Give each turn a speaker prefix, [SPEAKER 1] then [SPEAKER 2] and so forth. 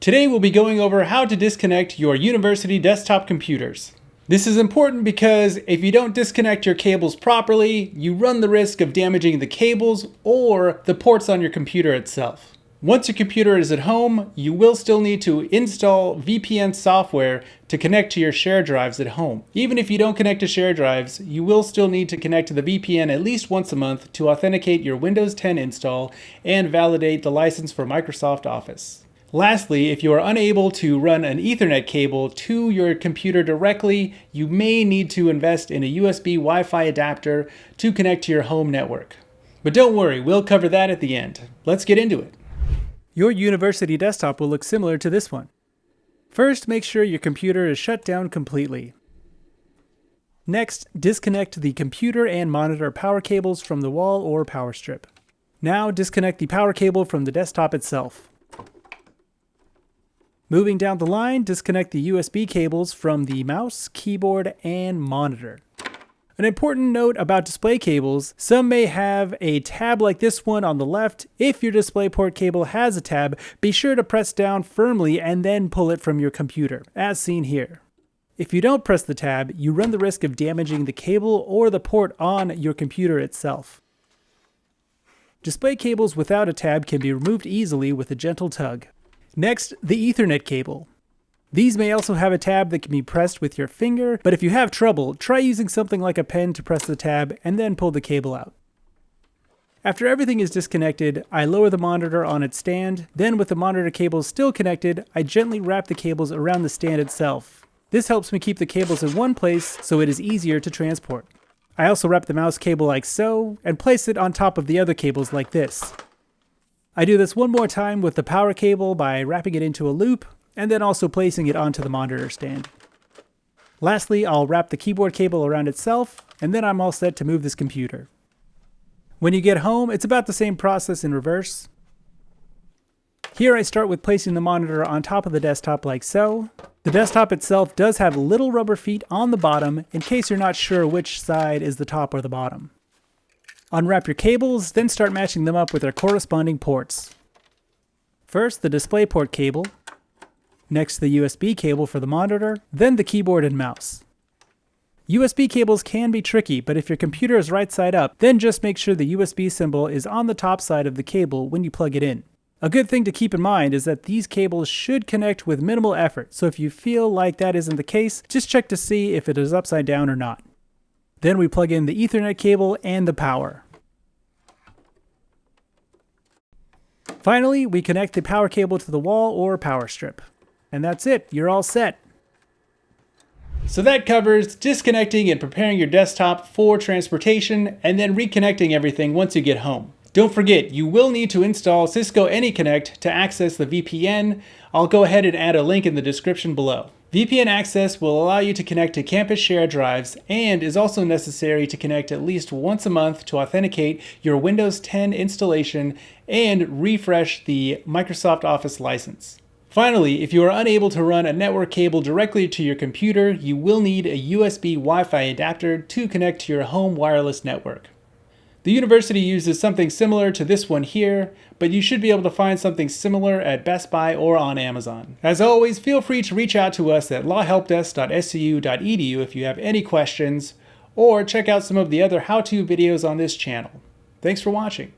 [SPEAKER 1] Today we'll be going over how to disconnect your university desktop computers. This is important because if you don't disconnect your cables properly, you run the risk of damaging the cables or the ports on your computer itself. Once your computer is at home, you will still need to install VPN software to connect to your shared drives at home. Even if you don't connect to shared drives, you will still need to connect to the VPN at least once a month to authenticate your Windows 10 install and validate the license for Microsoft Office. Lastly, if you are unable to run an Ethernet cable to your computer directly, you may need to invest in a USB Wi-Fi adapter to connect to your home network. But don't worry, we'll cover that at the end. Let's get into it. Your university desktop will look similar to this one. First, make sure your computer is shut down completely. Next, disconnect the computer and monitor power cables from the wall or power strip. Now, disconnect the power cable from the desktop itself. Moving down the line, disconnect the USB cables from the mouse, keyboard, and monitor. An important note about display cables, some may have a tab like this one on the left. If your DisplayPort cable has a tab, be sure to press down firmly and then pull it from your computer, as seen here. If you don't press the tab, you run the risk of damaging the cable or the port on your computer itself. Display cables without a tab can be removed easily with a gentle tug. Next, the Ethernet cable. These may also have a tab that can be pressed with your finger, but if you have trouble, try using something like a pen to press the tab and then pull the cable out. After everything is disconnected, I lower the monitor on its stand, then with the monitor cables still connected, I gently wrap the cables around the stand itself. This helps me keep the cables in one place so it is easier to transport. I also wrap the mouse cable like so, and place it on top of the other cables like this. I do this one more time with the power cable by wrapping it into a loop, and then also placing it onto the monitor stand. Lastly, I'll wrap the keyboard cable around itself, and then I'm all set to move this computer. When you get home, it's about the same process in reverse. Here I start with placing the monitor on top of the desktop like so. The desktop itself does have little rubber feet on the bottom in case you're not sure which side is the top or the bottom. Unwrap your cables, then start matching them up with their corresponding ports. First, the DisplayPort cable. Next, the USB cable for the monitor, then the keyboard and mouse. USB cables can be tricky, but if your computer is right side up, then just make sure the USB symbol is on the top side of the cable when you plug it in. A good thing to keep in mind is that these cables should connect with minimal effort, so if you feel like that isn't the case, just check to see if it is upside down or not. Then we plug in the Ethernet cable and the power. Finally, we connect the power cable to the wall or power strip. And that's it, you're all set. So that covers disconnecting and preparing your desktop for transportation and then reconnecting everything once you get home. Don't forget, you will need to install Cisco AnyConnect to access the VPN. I'll go ahead and add a link in the description below. VPN access will allow you to connect to campus shared drives and is also necessary to connect at least once a month to authenticate your Windows 10 installation and refresh the Microsoft Office license. Finally, if you are unable to run a network cable directly to your computer, you will need a USB Wi-Fi adapter to connect to your home wireless network. The university uses something similar to this one here, but you should be able to find something similar at Best Buy or on Amazon. As always, feel free to reach out to us at lawhelpdesk.scu.edu if you have any questions, or check out some of the other how-to videos on this channel. Thanks for watching.